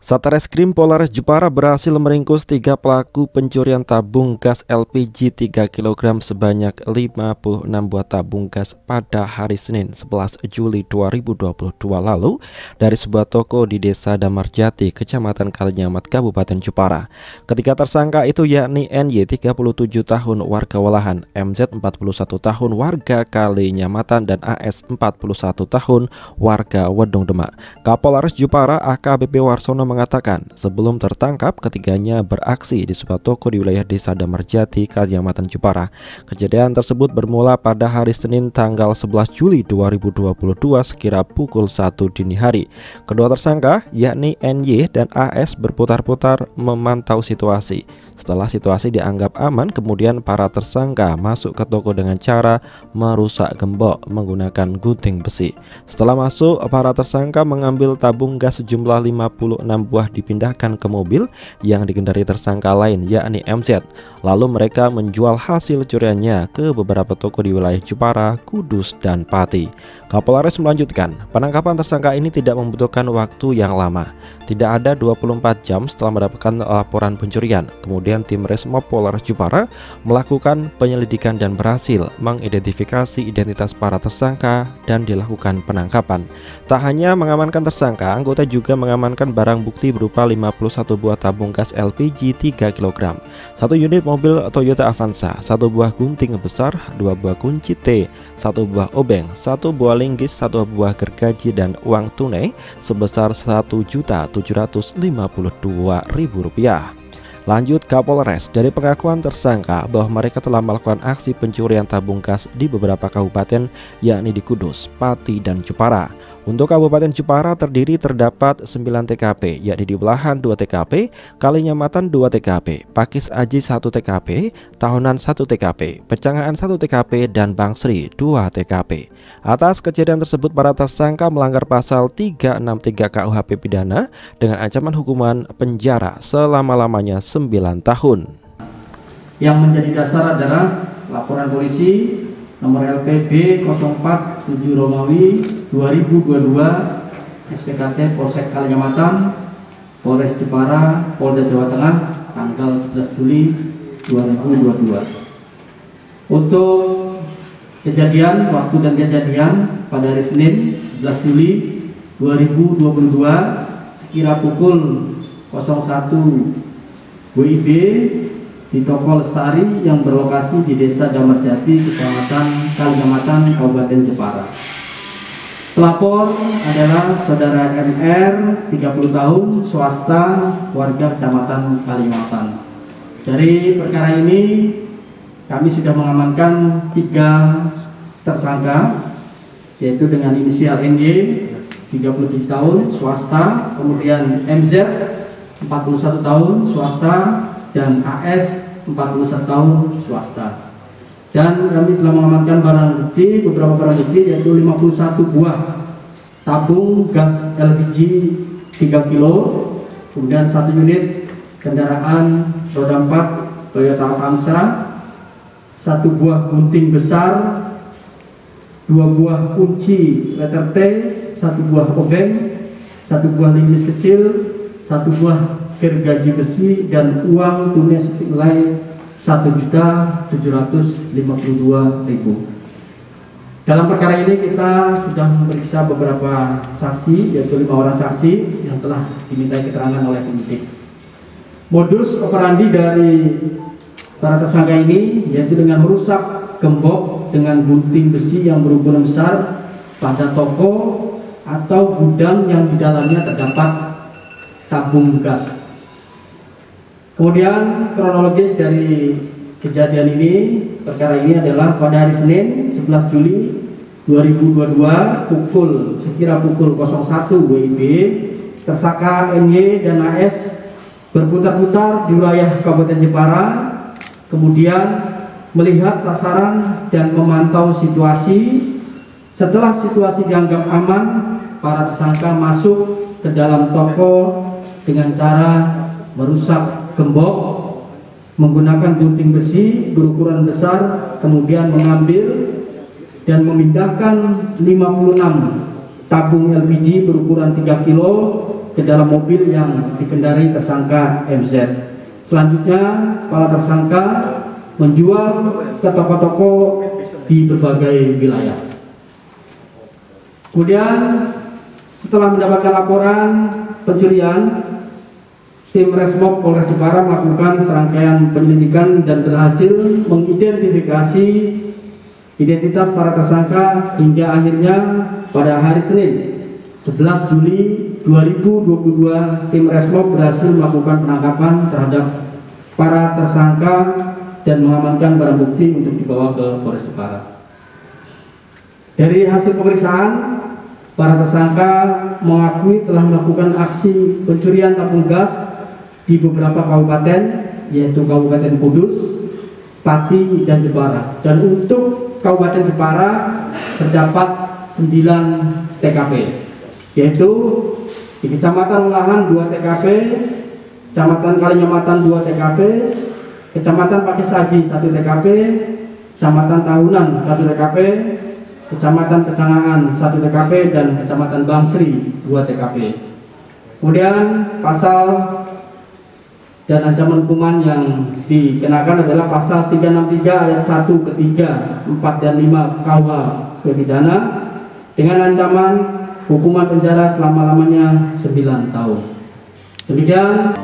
Satreskrim Polres Jepara berhasil meringkus 3 pelaku pencurian tabung gas LPG 3 kg sebanyak 56 buah tabung gas pada hari Senin 11 Juli 2022 lalu dari sebuah toko di Desa Damarjati, Kecamatan Kalinyamat, Kabupaten Jepara. Ketiga tersangka itu yakni NY 37 tahun warga Walahan, MZ 41 tahun warga Kalinyamatan, dan AS 41 tahun warga Wedung Demak. Kapolres Jepara AKBP Warsono mengatakan sebelum tertangkap ketiganya beraksi di sebuah toko di wilayah Desa Damarjati, Kalinyamat, Jepara. Kejadian tersebut bermula pada hari Senin tanggal 11 Juli 2022 sekira pukul 1 dini hari. Kedua tersangka yakni NY dan AS berputar-putar memantau situasi. Setelah situasi dianggap aman, kemudian para tersangka masuk ke toko dengan cara merusak gembok menggunakan gunting besi. Setelah masuk, para tersangka mengambil tabung gas sejumlah 56 buah dipindahkan ke mobil yang digendari tersangka lain yakni MZ. Lalu mereka menjual hasil curiannya ke beberapa toko di wilayah Jepara, Kudus, dan Pati. Kapolres melanjutkan, penangkapan tersangka ini tidak membutuhkan waktu yang lama. Tidak ada 24 jam setelah mendapatkan laporan pencurian. Kemudian tim Resmob Polres Jepara melakukan penyelidikan dan berhasil mengidentifikasi identitas para tersangka dan dilakukan penangkapan. Tak hanya mengamankan tersangka, anggota juga mengamankan barang bukti berupa 51 buah tabung gas LPG 3 kg, 1 unit mobil Toyota Avanza, 1 buah gunting besar, 2 buah kunci T, 1 buah obeng, 1 buah linggis, 1 buah gergaji, dan uang tunai sebesar Rp1.752.000. Lanjut Kapolres, dari pengakuan tersangka bahwa mereka telah melakukan aksi pencurian tabung gas di beberapa kabupaten yakni di Kudus, Pati, dan Jepara. Untuk Kabupaten Jepara terdapat 9 TKP, yakni di Walahan 2 TKP, Kalinyamatan 2 TKP, Pakis Aji 1 TKP, Tahunan 1 TKP, Pecangaan 1 TKP, dan Bangsri 2 TKP. Atas kejadian tersebut para tersangka melanggar pasal 363 KUHP pidana dengan ancaman hukuman penjara selama-lamanya 9 tahun. Yang menjadi dasar adalah laporan polisi nomor LPB 047 Romawi 2022 SPKT Polsek Kalinyamatan, Polres Jepara, Polda Jawa Tengah, tanggal 11 Juli 2022. Untuk kejadian, waktu dan kejadian pada hari Senin 11 Juli 2022 sekira pukul 01 WIB di toko Lestari yang berlokasi di Desa Damarjati, Kecamatan Kalinyamatan, Kabupaten Jepara. Pelapor adalah saudara MR, 30 tahun, swasta, warga Kecamatan Kalinyamatan. Dari perkara ini kami sudah mengamankan 3 tersangka, yaitu dengan inisial NY, 37 tahun, swasta, kemudian MZ, 41 tahun, swasta, dan AS 41 tahun, swasta. Dan kami telah mengamankan beberapa barang bukti, yaitu 51 buah tabung gas LPG 3 kg, kemudian 1 unit kendaraan roda 4 Toyota Avanza, 1 buah gunting besar, 2 buah kunci letter T, 1 buah obeng, 1 buah linggis kecil, 1 buah gergaji besi, dan uang tunai senilai Rp1.752.000. Dalam perkara ini kita sudah memeriksa beberapa saksi, yaitu 5 orang saksi yang telah dimintai keterangan oleh penyidik. Modus operandi dari para tersangka ini yaitu dengan merusak gembok dengan gunting besi yang berukuran besar pada toko atau gudang yang di dalamnya terdapat tabung gas. Kemudian kronologis dari kejadian ini, perkara ini adalah pada hari Senin 11 Juli 2022 sekira pukul 01 WIB, tersangka NY dan AS berputar-putar di wilayah Kabupaten Jepara, kemudian melihat sasaran dan memantau situasi. Setelah situasi dianggap aman, para tersangka masuk ke dalam toko dengan cara merusak gembok menggunakan gunting besi berukuran besar, kemudian mengambil dan memindahkan 56 tabung LPG berukuran 3 kilo ke dalam mobil yang dikendarai tersangka MZ. Selanjutnya, para tersangka menjual ke toko-toko di berbagai wilayah. Kemudian, setelah mendapatkan laporan pencurian, tim Resmob Polres Jepara melakukan serangkaian penyelidikan dan berhasil mengidentifikasi identitas para tersangka hingga akhirnya pada hari Senin 11 Juli 2022 tim Resmob berhasil melakukan penangkapan terhadap para tersangka dan mengamankan barang bukti untuk dibawa ke Polres Jepara. Dari hasil pemeriksaan, para tersangka mengakui telah melakukan aksi pencurian tabung gas di beberapa kabupaten, yaitu Kabupaten Kudus, Pati, dan Jepara. Dan untuk Kabupaten Jepara terdapat 9 TKP, yaitu di Kecamatan Lahan 2 TKP, Kecamatan Kalinyamatan 2 TKP, Kecamatan Pakisaji 1 TKP, Kecamatan Tahunan 1 TKP, Kecamatan Kecangaan 1 TKP, dan Kecamatan Bangsri 2 TKP. Kemudian pasal dan ancaman hukuman yang dikenakan adalah pasal 363 ayat 1 ketiga 4 dan 5 KUH pidana dengan ancaman hukuman penjara selama-lamanya 9 tahun. Demikian